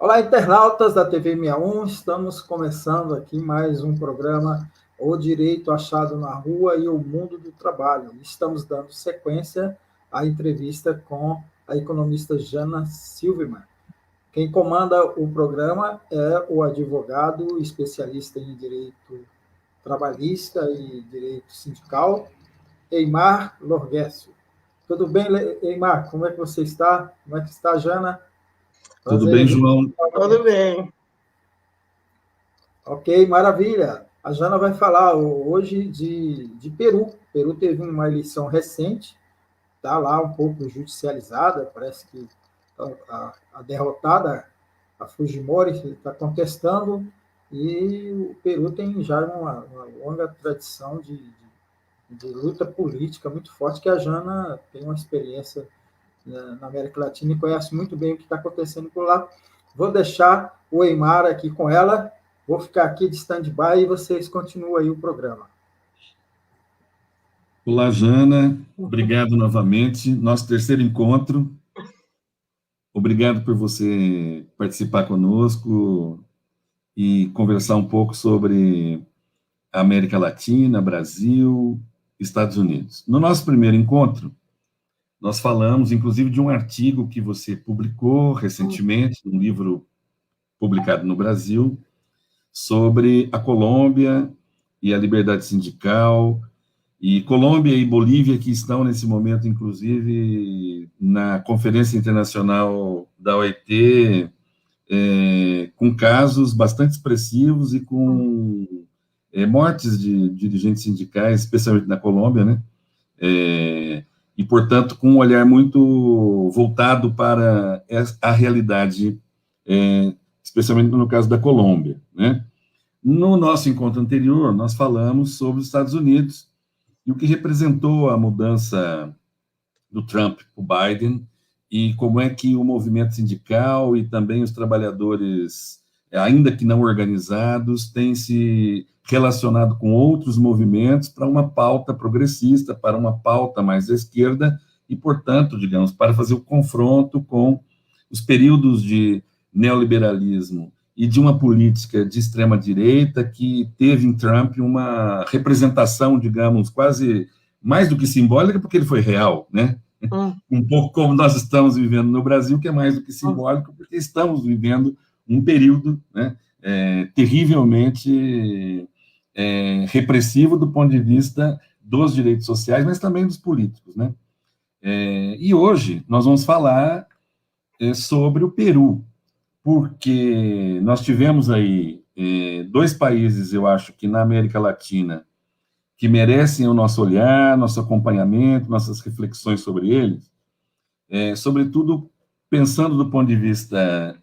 Olá, internautas da TV 61, estamos começando aqui mais um programa O Direito Achado na Rua e o Mundo do Trabalho. Estamos dando sequência à entrevista com a economista Jana Silverman. Quem comanda o programa é o advogado especialista em direito trabalhista e direito sindical, Eimar Lorguécio. Tudo bem, Eimar? Como é que você está? Como é que está, Jana? Tudo bem, João? Tudo bem. Ok, maravilha. A Jana vai falar hoje de Peru. Peru teve uma eleição recente, está lá um pouco judicializada, parece que a derrotada, a Fujimori, está contestando, e o Peru tem já uma longa tradição de luta política muito forte, que a Jana tem uma experiência na América Latina e conhece muito bem o que está acontecendo por lá. Vou deixar o Eimar aqui com ela, vou ficar aqui de stand-by e vocês continuam aí o programa. Olá, Jana, obrigado novamente, nosso terceiro encontro. Obrigado por você participar conosco e conversar um pouco sobre a América Latina, Brasil, Estados Unidos. No nosso primeiro encontro, nós falamos, inclusive, de um artigo que você publicou recentemente, um livro publicado no Brasil, sobre a Colômbia e a liberdade sindical, e Colômbia e Bolívia, que estão, nesse momento, inclusive, na Conferência Internacional da OIT, com casos bastante expressivos e com mortes de dirigentes sindicais, especialmente na Colômbia, né? E, portanto, com um olhar muito voltado para a realidade, especialmente no caso da Colômbia, né? No nosso encontro anterior, nós falamos sobre os Estados Unidos e o que representou a mudança do Trump para o Biden e como é que o movimento sindical e também os trabalhadores, ainda que não organizados, têm se relacionado com outros movimentos para uma pauta progressista, para uma pauta mais à esquerda e, portanto, digamos, para fazer o confronto com os períodos de neoliberalismo e de uma política de extrema-direita que teve em Trump uma representação, digamos, quase mais do que simbólica, porque ele foi real, né? Um pouco como nós estamos vivendo no Brasil, que é mais do que simbólico, porque estamos vivendo um período, né, terrivelmente repressivo do ponto de vista dos direitos sociais, mas também dos políticos, né? E hoje nós vamos falar sobre o Peru, porque nós tivemos aí dois países, eu acho, que na América Latina, que merecem o nosso olhar, nosso acompanhamento, nossas reflexões sobre eles, sobretudo pensando do ponto de vista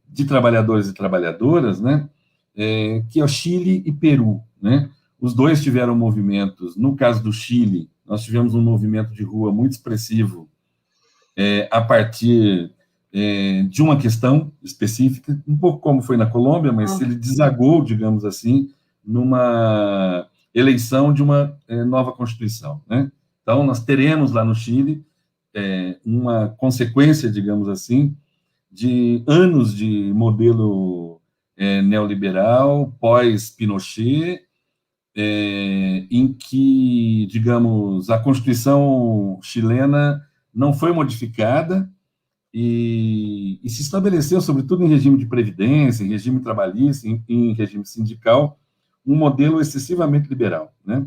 de trabalhadores e trabalhadoras, né, que é o Chile e Peru, né? Os dois tiveram movimentos. No caso do Chile, nós tivemos um movimento de rua muito expressivo a partir de uma questão específica, um pouco como foi na Colômbia, mas ele desagou, digamos assim, numa eleição de uma nova Constituição, né? Então, nós teremos lá no Chile uma consequência, digamos assim, de anos de modelo neoliberal, pós-Pinochet, em que, digamos, a Constituição chilena não foi modificada, e se estabeleceu, sobretudo em regime de previdência, em regime trabalhista, em regime sindical, um modelo excessivamente liberal, né?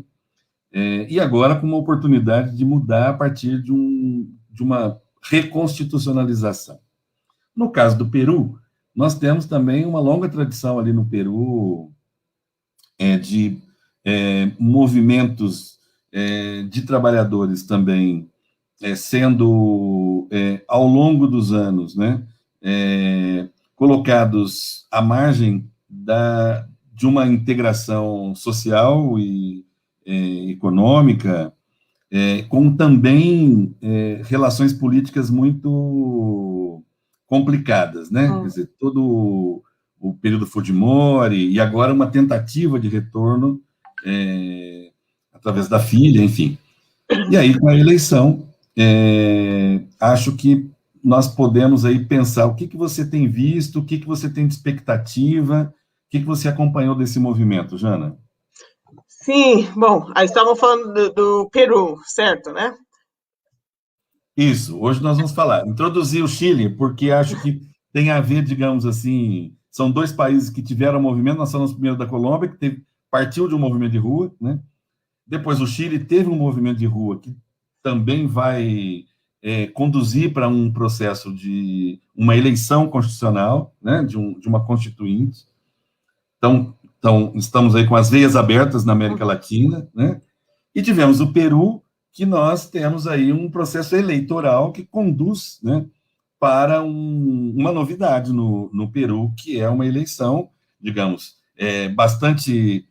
E agora com uma oportunidade de mudar a partir de uma reconstitucionalização. No caso do Peru, nós temos também uma longa tradição ali no Peru de movimentos de trabalhadores também sendo, ao longo dos anos, né, colocados à margem de uma integração social e econômica, com também relações políticas muito complicadas, né? Quer dizer, todo o período Fujimori e agora uma tentativa de retorno através da filha, enfim. E aí, com a eleição, acho que nós podemos aí pensar? O que você tem visto, o que você tem de expectativa, o que você acompanhou desse movimento, Jana? Sim, bom, aí estavam falando do Peru, certo, né? Isso, hoje nós vamos falar. Introduzir o Chile, porque acho que tem a ver, digamos assim, são dois países que tiveram movimento, nós falamos primeiro da Colômbia, que partiu de um movimento de rua, né? Depois o Chile teve um movimento de rua que também vai conduzir para um processo de uma eleição constitucional, né? De uma constituinte. Então, estamos aí com as veias abertas na América Latina, né? E tivemos o Peru, que nós temos aí um processo eleitoral que conduz, né, para uma novidade no Peru, que é uma eleição, digamos, bastante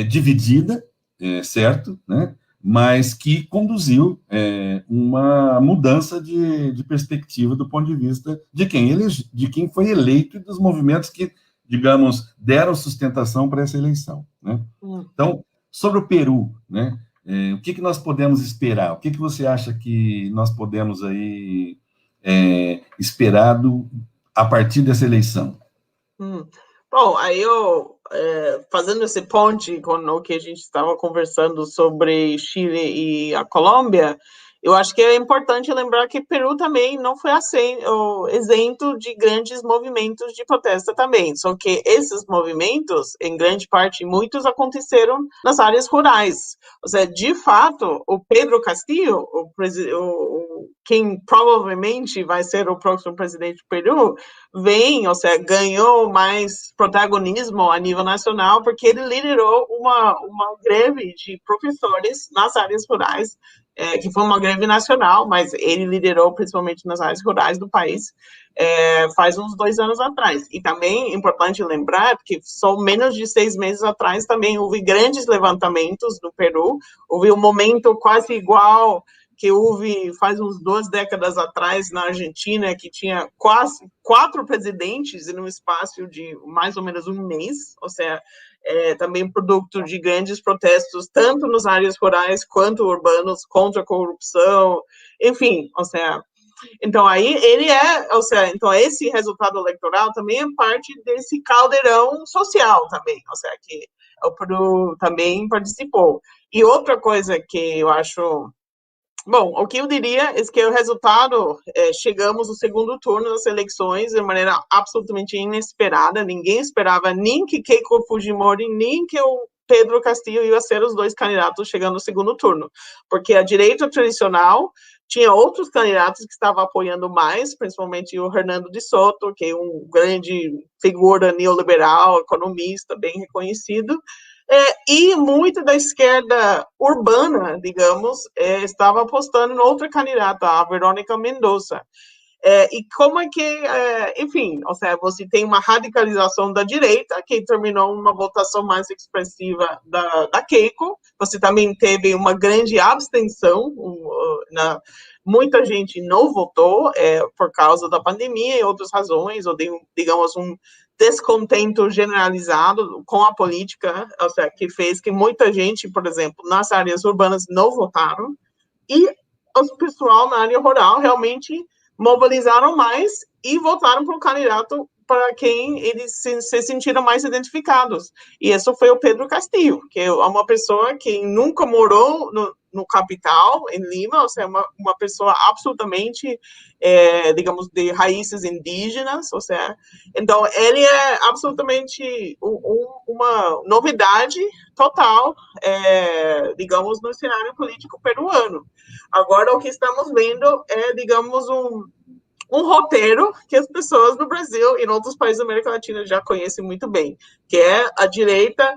dividida, certo, né, mas que conduziu uma mudança de perspectiva do ponto de vista de quem foi eleito e dos movimentos que, digamos, deram sustentação para essa eleição, né? Então, sobre o Peru, né, o que nós podemos esperar? O que você acha que nós podemos aí esperar a partir dessa eleição? Bom, aí fazendo esse ponte com o que a gente estava conversando sobre Chile e a Colômbia, eu acho que é importante lembrar que Peru também não foi isento de grandes movimentos de protesta também, só que esses movimentos, em grande parte, muitos aconteceram nas áreas rurais. Ou seja, de fato, o Pedro Castillo, quem provavelmente vai ser o próximo presidente do Peru, ganhou mais protagonismo a nível nacional, porque ele liderou uma greve de professores nas áreas rurais, que foi uma greve nacional, mas ele liderou principalmente nas áreas rurais do país, faz uns 2 anos atrás. E também é importante lembrar que só menos de 6 meses atrás também houve grandes levantamentos no Peru, houve um momento quase igual que houve faz uns 2 décadas atrás na Argentina, que tinha quase 4 presidentes em um espaço de mais ou menos um mês, ou seja, também produto de grandes protestos, tanto nas áreas rurais quanto urbanos, contra a corrupção, enfim, ou seja, então aí então esse resultado eleitoral também é parte desse caldeirão social também, ou seja, que o Peru também participou. E outra coisa que eu acho... Bom, o que eu diria é que o resultado, chegamos no segundo turno das eleições de maneira absolutamente inesperada, ninguém esperava nem que Keiko Fujimori, nem que o Pedro Castillo ia ser os 2 candidatos chegando no segundo turno, porque a direita tradicional tinha outros candidatos que estavam apoiando mais, principalmente o Hernando de Soto, que é um grande figura neoliberal, economista, bem reconhecido, e muito da esquerda urbana, digamos, estava apostando em outra candidata, a Verônica Mendonça. E como é que, enfim, ou seja, você tem uma radicalização da direita, que terminou uma votação mais expressiva da Keiko, você também teve uma grande abstenção, muita gente não votou por causa da pandemia e outras razões, ou digamos, um descontento generalizado com a política, ou seja, que fez que muita gente, por exemplo, nas áreas urbanas não votaram, e o pessoal na área rural realmente mobilizaram mais e votaram para o candidato para quem eles se sentiram mais identificados. E isso foi o Pedro Castillo, que é uma pessoa que nunca morou no capital, em Lima, ou seja, uma pessoa absolutamente, digamos, de raízes indígenas, ou seja, então ele é absolutamente uma novidade total, digamos, no cenário político peruano. Agora, o que estamos vendo é, digamos, um roteiro que as pessoas no Brasil e em outros países da América Latina já conhecem muito bem, que é a direita,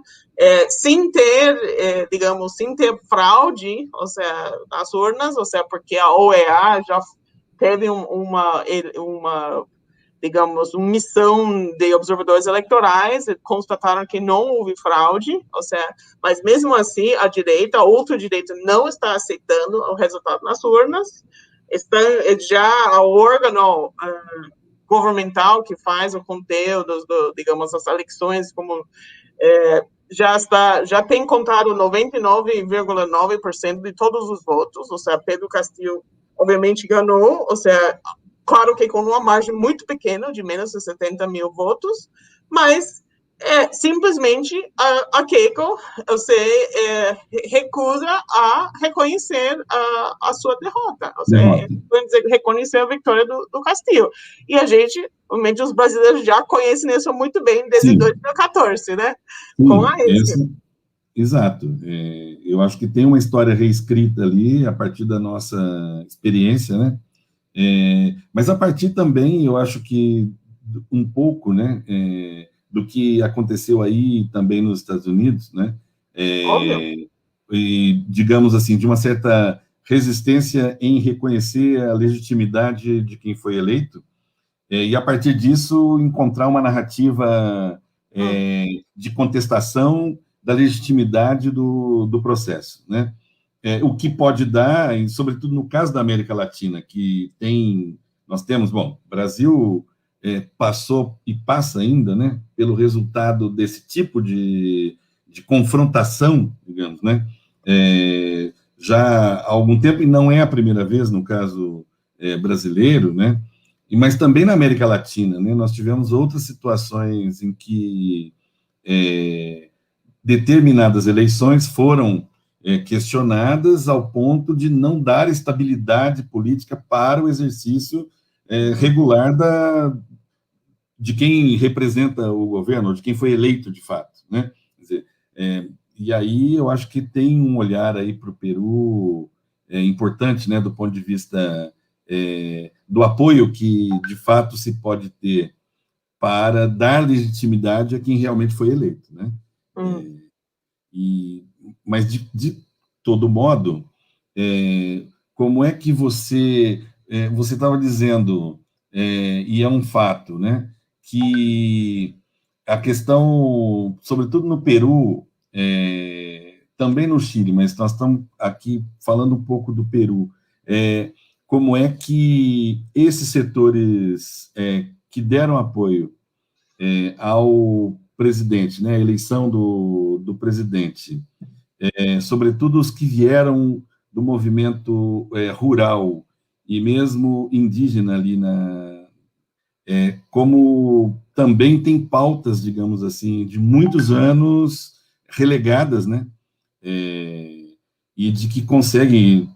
sem ter, digamos, sem ter fraude, ou seja, nas urnas, ou seja, porque a OEA já teve uma digamos, uma missão de observadores eleitorais, constataram que não houve fraude, ou seja, mas mesmo assim a direita, a ultradireita, não está aceitando o resultado nas urnas. Já o órgão governamental que faz o conteúdo, digamos, as eleições, como já tem contado 99,9% de todos os votos, ou seja, Pedro Castillo obviamente ganhou, ou seja, claro que com uma margem muito pequena, de menos de 70 mil votos, mas simplesmente a Keiko recusa a reconhecer a sua derrota, reconhecer a vitória do Castillo. E a gente, obviamente, os brasileiros já conhecem isso muito bem desde 2014, né? Sim, com a Aécio. Exato. Eu acho que tem uma história reescrita ali, a partir da nossa experiência, né? Mas a partir também, eu acho que um pouco, né, do que aconteceu aí também nos Estados Unidos, né? E, digamos assim, de uma certa resistência em reconhecer a legitimidade de quem foi eleito, e a partir disso encontrar uma narrativa de contestação da legitimidade do processo, né? O que pode dar, e sobretudo no caso da América Latina, que nós temos, Brasil passou e passa ainda, né, pelo resultado desse tipo de confrontação, digamos, né, já há algum tempo, e não é a primeira vez no caso brasileiro, né, mas também na América Latina, né, nós tivemos outras situações em que determinadas eleições foram questionadas ao ponto de não dar estabilidade política para o exercício regular de quem representa o governo, ou de quem foi eleito de fato, né? Quer dizer, e aí eu acho que tem um olhar aí para o Peru importante, né, do ponto de vista do apoio que de fato se pode ter para dar legitimidade a quem realmente foi eleito, né? Mas de todo modo, como é que você estava dizendo, e é um fato, né, que a questão, sobretudo no Peru, também no Chile, mas nós estamos aqui falando um pouco do Peru, como é que esses setores que deram apoio ao presidente, né, a eleição do presidente, sobretudo os que vieram do movimento rural e mesmo indígena ali como também tem pautas, digamos assim, de muitos anos relegadas, né, e de que conseguem,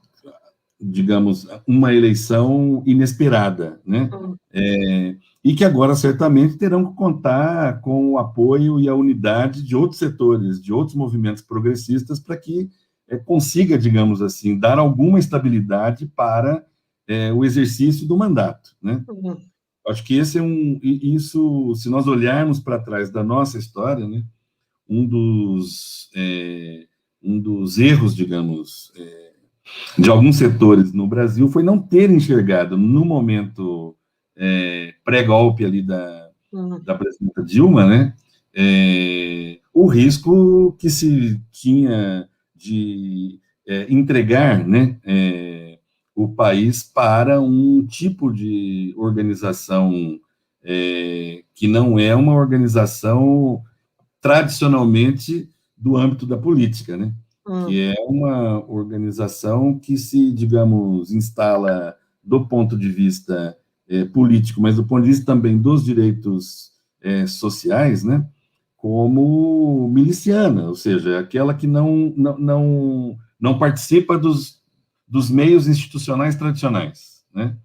digamos, uma eleição inesperada, né, e que agora certamente terão que contar com o apoio e a unidade de outros setores, de outros movimentos progressistas, para que consiga, digamos assim, dar alguma estabilidade para o exercício do mandato, né? Acho que esse isso, se nós olharmos para trás da nossa história, né, um dos erros, digamos, de alguns setores no Brasil foi não ter enxergado no momento pré-golpe ali da presidenta Dilma, né, o risco que se tinha de entregar, né, o país para um tipo de organização que não é uma organização tradicionalmente do âmbito da política, né, que é uma organização que se, digamos, instala do ponto de vista político, mas do ponto de vista também dos direitos sociais, né, como miliciana, ou seja, aquela que não participa dos meios institucionais tradicionais, né?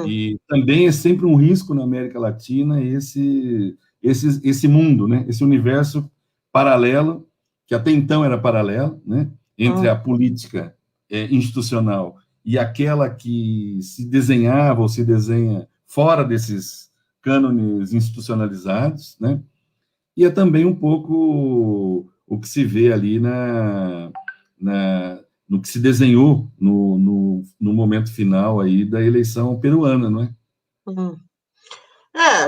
E também é sempre um risco na América Latina esse mundo, né? Esse universo paralelo, que até então era paralelo, né? Entre a política institucional e aquela que se desenhava ou se desenha fora desses cânones institucionalizados, né? E é também um pouco o que se vê ali no que se desenhou no momento final aí da eleição peruana, não é?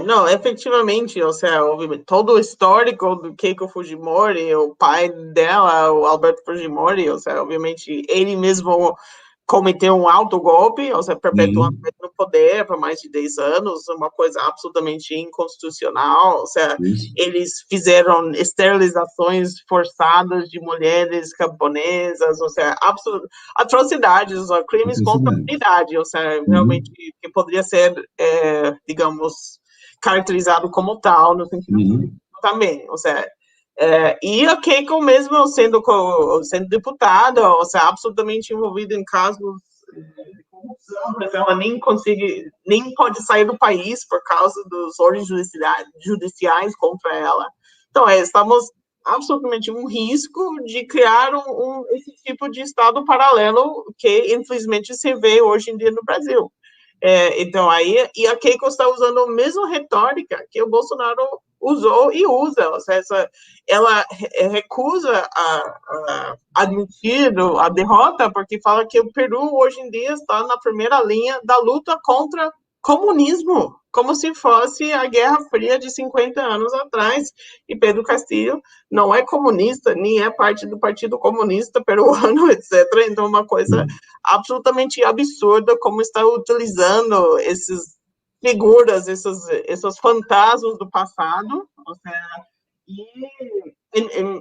Não, efetivamente, ou seja, todo o histórico do Keiko Fujimori, o pai dela, o Alberto Fujimori, ou seja, obviamente, ele mesmo cometeu um autogolpe, ou seja, perpetuando no poder por mais de 10 anos, uma coisa absolutamente inconstitucional, ou seja, eles fizeram esterilizações forçadas de mulheres camponesas, ou seja, atrocidades, ou crimes contra a humanidade, ou seja, realmente que poderia ser, digamos, caracterizado como tal, no sentido político também, ou seja, e a Keiko mesmo sendo deputada, ou seja, absolutamente envolvida em casos de corrupção, mas ela nem pode sair do país por causa dos ordens judiciais contra ela. Então, estamos absolutamente um risco de criar esse tipo de estado paralelo que, infelizmente, se vê hoje em dia no Brasil. Então, aí, e a Keiko está usando a mesma retórica que o Bolsonaro usou e usa, ou seja, ela recusa a admitir a derrota, porque fala que o Peru, hoje em dia, está na primeira linha da luta contra comunismo, como se fosse a Guerra Fria de 50 anos atrás, e Pedro Castillo não é comunista, nem é parte do Partido Comunista Peruano, etc. Então, uma coisa absolutamente absurda como está utilizando essas figuras, esses fantasmas do passado, ou seja,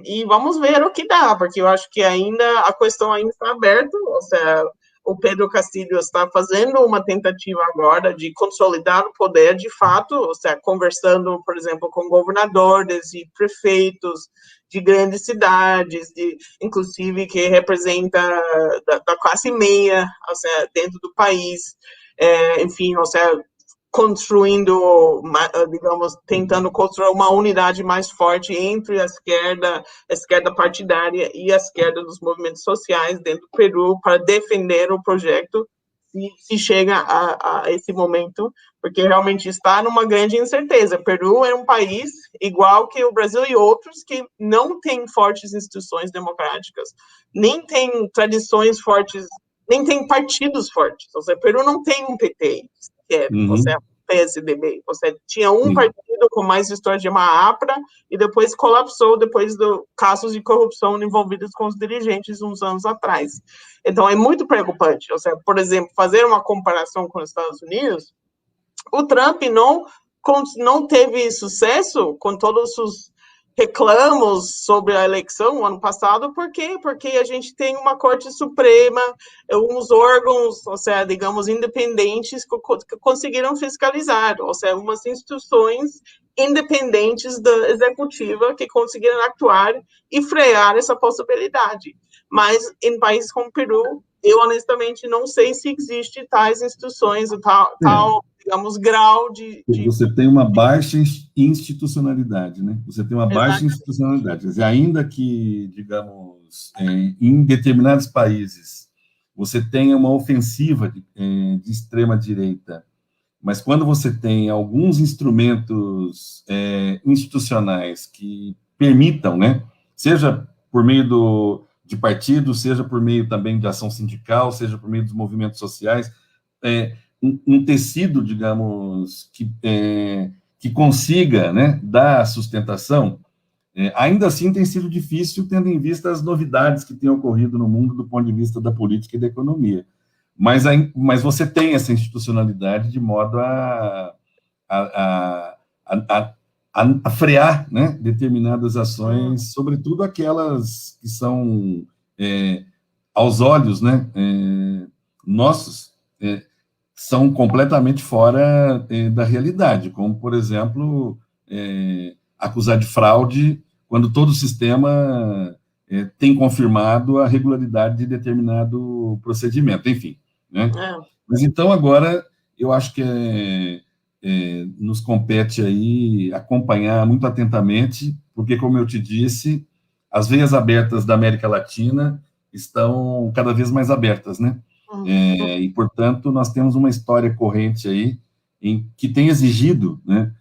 e vamos ver o que dá, porque eu acho que ainda a questão ainda está aberta, ou seja, o Pedro Castillo está fazendo uma tentativa agora de consolidar o poder de fato, ou seja, conversando, por exemplo, com governadores e prefeitos de grandes cidades, inclusive que representa da classe meia, ou seja, dentro do país, enfim, ou seja, construindo, digamos, tentando construir uma unidade mais forte entre a esquerda partidária e a esquerda dos movimentos sociais dentro do Peru para defender o projeto se chega a esse momento, porque realmente está numa grande incerteza. O Peru é um país igual que o Brasil e outros que não tem fortes instituições democráticas, nem tem tradições fortes, nem tem partidos fortes. Ou seja, o Peru não tem um PT, você é PSDB, você tinha um partido com mais história de uma APRA e depois colapsou depois dos casos de corrupção envolvidos com os dirigentes uns anos atrás. Então, é muito preocupante. Ou seja, por exemplo, fazer uma comparação com os Estados Unidos, o Trump não teve sucesso com todos os reclamos sobre a eleição no ano passado, por quê? Porque a gente tem uma Corte Suprema, uns órgãos, ou seja, digamos, independentes que conseguiram fiscalizar, ou seja, umas instituições independentes da executiva que conseguiram atuar e frear essa possibilidade. Mas em países como o Peru, eu honestamente não sei se existe tais instituições, tal digamos, grau de... Você tem uma baixa institucionalidade, né? Você tem uma baixa institucionalidade. Quer dizer, ainda que, digamos, em determinados países, você tenha uma ofensiva de extrema-direita, mas quando você tem alguns instrumentos institucionais que permitam, né? Seja por meio de partidos, seja por meio também de ação sindical, seja por meio dos movimentos sociais, um tecido, digamos, que consiga, né, dar sustentação, ainda assim tem sido difícil, tendo em vista as novidades que têm ocorrido no mundo do ponto de vista da política e da economia. Mas você tem essa institucionalidade de modo a frear, né, determinadas ações, sobretudo aquelas que são, aos olhos, né, nossos, são completamente fora da realidade, como, por exemplo, acusar de fraude quando todo o sistema tem confirmado a regularidade de determinado procedimento, enfim. Né? Mas então, agora, eu acho que nos compete aí acompanhar muito atentamente, porque, como eu te disse, as veias abertas da América Latina estão cada vez mais abertas, né? E, portanto, nós temos uma história corrente aí que tem exigido, né,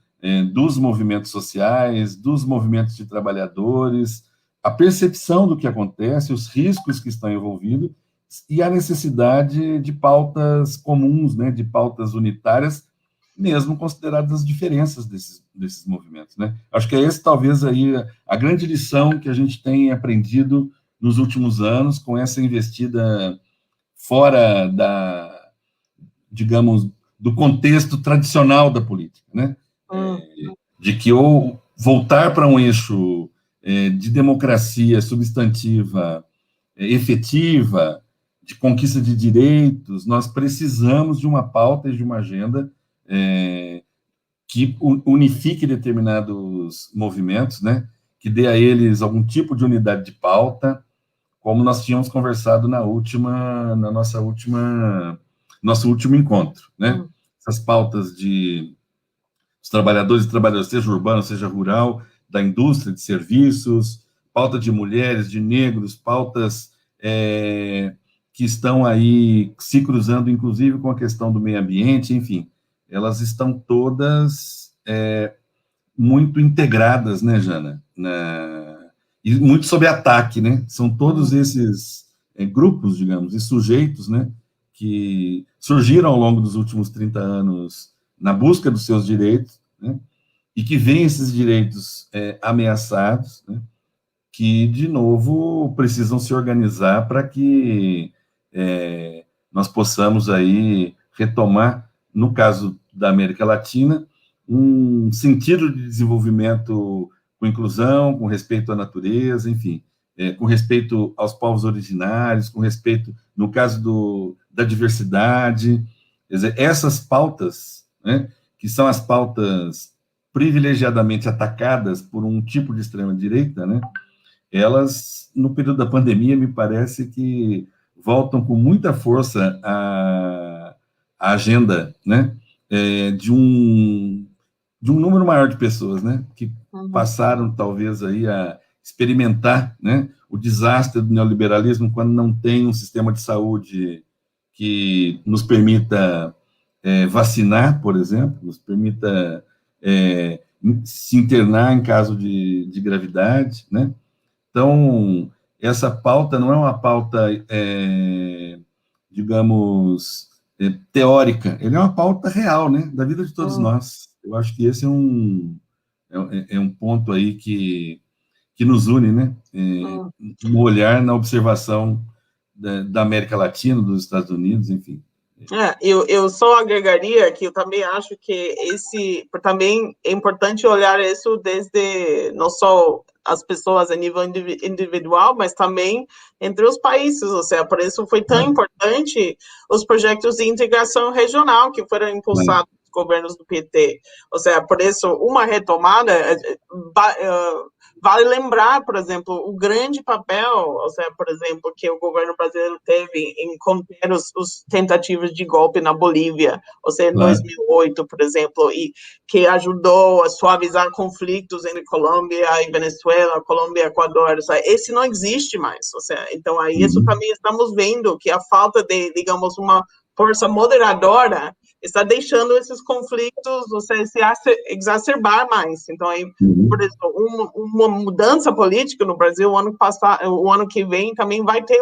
dos movimentos sociais, dos movimentos de trabalhadores, a percepção do que acontece, os riscos que estão envolvidos e a necessidade de pautas comuns, né, de pautas unitárias, mesmo consideradas as diferenças desses movimentos, né? Acho que esse talvez aí a grande lição que a gente tem aprendido nos últimos anos com essa investida fora digamos, do contexto tradicional da política, né? De que ou voltar para um eixo de democracia substantiva, efetiva, de conquista de direitos, nós precisamos de uma pauta e de uma agenda que unifique determinados movimentos, né? Que dê a eles algum tipo de unidade de pauta, como nós tínhamos conversado nosso último encontro, né? Essas pautas dos trabalhadores e trabalhadoras, seja urbano, seja rural, da indústria, de serviços, pauta de mulheres, de negros, pautas que estão aí se cruzando, inclusive, com a questão do meio ambiente, enfim, elas estão todas muito integradas, né, Jana? E muito sob ataque, né? São todos esses grupos, digamos, e sujeitos, né, que surgiram ao longo dos últimos 30 anos na busca dos seus direitos, né, e que veem esses direitos ameaçados, né, que, de novo, precisam se organizar para que nós possamos aí retomar, no caso da América Latina, um sentido de desenvolvimento com inclusão, com respeito à natureza, enfim, com respeito aos povos originários, com respeito, no caso da diversidade, quer dizer, essas pautas, né, que são as pautas privilegiadamente atacadas por um tipo de extrema-direita, né, elas, no período da pandemia, me parece que voltam com muita força à agenda, né, de um número maior de pessoas, né, que passaram, talvez, aí a experimentar, né, o desastre do neoliberalismo quando não tem um sistema de saúde que nos permita vacinar, por exemplo, nos permita se internar em caso de gravidade, né. Então, essa pauta não é uma pauta, digamos, teórica, ele é uma pauta real, né, da vida de todos nós. Eu acho que esse é um ponto aí que nos une, né, no olhar, na observação da América Latina, dos Estados Unidos, enfim. Eu só agregaria que eu também acho que também é importante olhar isso desde não só as pessoas a nível individual, mas também entre os países, ou seja, por isso foi tão importante os projetos de integração regional que foram impulsados pelos governos do PT, ou seja, por isso uma retomada vale lembrar, por exemplo, o grande papel, ou seja, por exemplo, que o governo brasileiro teve em conter os tentativas de golpe na Bolívia, ou seja, em 2008, por exemplo, e que ajudou a suavizar conflitos entre Colômbia e Venezuela, Colômbia e Equador, ou seja, esse não existe mais, ou seja, então aí isso também estamos vendo, que a falta de, digamos, uma força moderadora está deixando esses conflitos, ou seja, se exacerbar mais. Então, aí, por exemplo, uma mudança política no Brasil, o ano que vem, também vai ter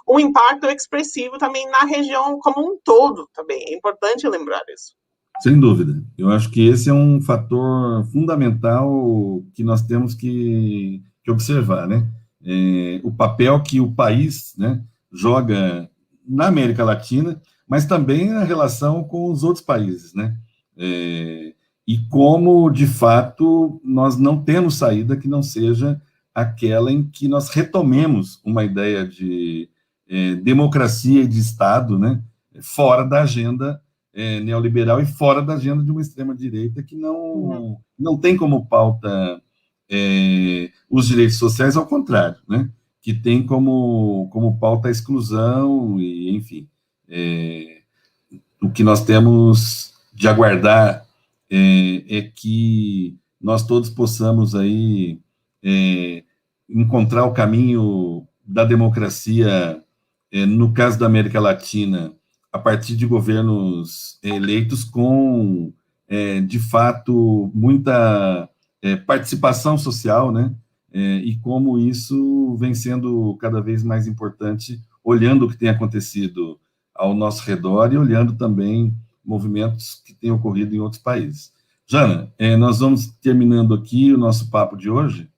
um impacto expressivo também na região como um todo, também. É importante lembrar isso. Sem dúvida. Eu acho que esse é um fator fundamental que nós temos que observar, né? O papel que o país, né, joga na América Latina, mas também a relação com os outros países, né? E como, de fato, nós não temos saída que não seja aquela em que nós retomemos uma ideia de democracia e de Estado, né? Fora da agenda neoliberal e fora da agenda de uma extrema-direita que não tem como pauta os direitos sociais, ao contrário, né? Que tem como pauta a exclusão e, enfim, o que nós temos de aguardar é que nós todos possamos aí encontrar o caminho da democracia, no caso da América Latina, a partir de governos eleitos com, de fato, muita participação social, né? E como isso vem sendo cada vez mais importante, olhando o que tem acontecido ao nosso redor e olhando também movimentos que têm ocorrido em outros países. Jana, nós vamos terminando aqui o nosso papo de hoje,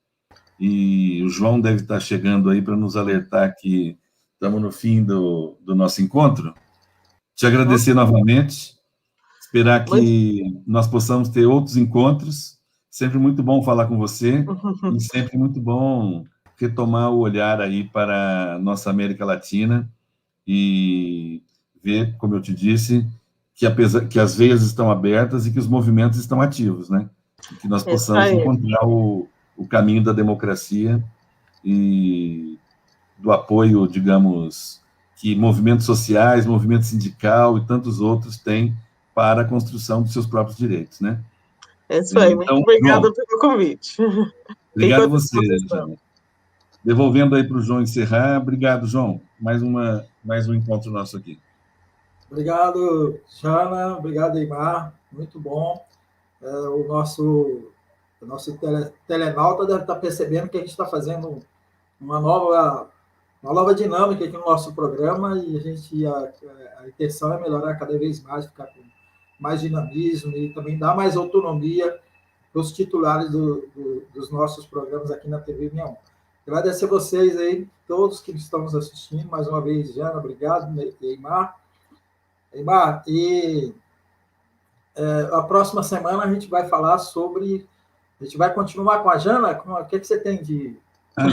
e o João deve estar chegando aí para nos alertar que estamos no fim do nosso encontro. Te agradecer novamente, esperar que nós possamos ter outros encontros. Sempre muito bom falar com você e sempre muito bom retomar o olhar aí para a nossa América Latina e ver, como eu te disse, que as veias estão abertas e que os movimentos estão ativos, né? E que nós possamos encontrar o caminho da democracia e do apoio, digamos, que movimentos sociais, movimento sindical e tantos outros têm para a construção dos seus próprios direitos, né? É isso aí, então, muito obrigada pelo convite. Obrigado a você, Jana. Devolvendo aí para o João encerrar. Obrigado, João. Mais um encontro nosso aqui. Obrigado, Jana. Obrigado, Eymar. Muito bom. O nosso telenauta deve estar percebendo que a gente está fazendo uma nova dinâmica aqui no nosso programa e a intenção é melhorar cada vez mais, ficar com mais dinamismo e também dar mais autonomia para os titulares dos nossos programas aqui na TV 61. Agradecer a vocês aí, todos que estão nos assistindo, mais uma vez, Jana, obrigado, Eymar. E a próxima semana a gente vai falar sobre... A gente vai continuar com a Jana? O que você tem de... A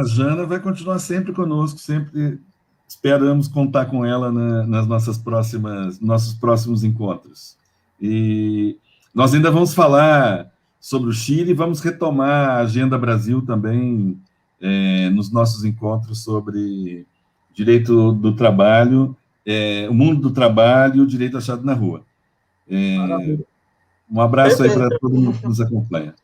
Jana vai continuar sempre conosco, sempre esperamos contar com ela nas nossos próximos encontros. E nós ainda vamos falar sobre o Chile, vamos retomar a Agenda Brasil também nos nossos encontros sobre direito do trabalho, o mundo do trabalho e o direito achado na rua. Um abraço aí para todo mundo que nos acompanha.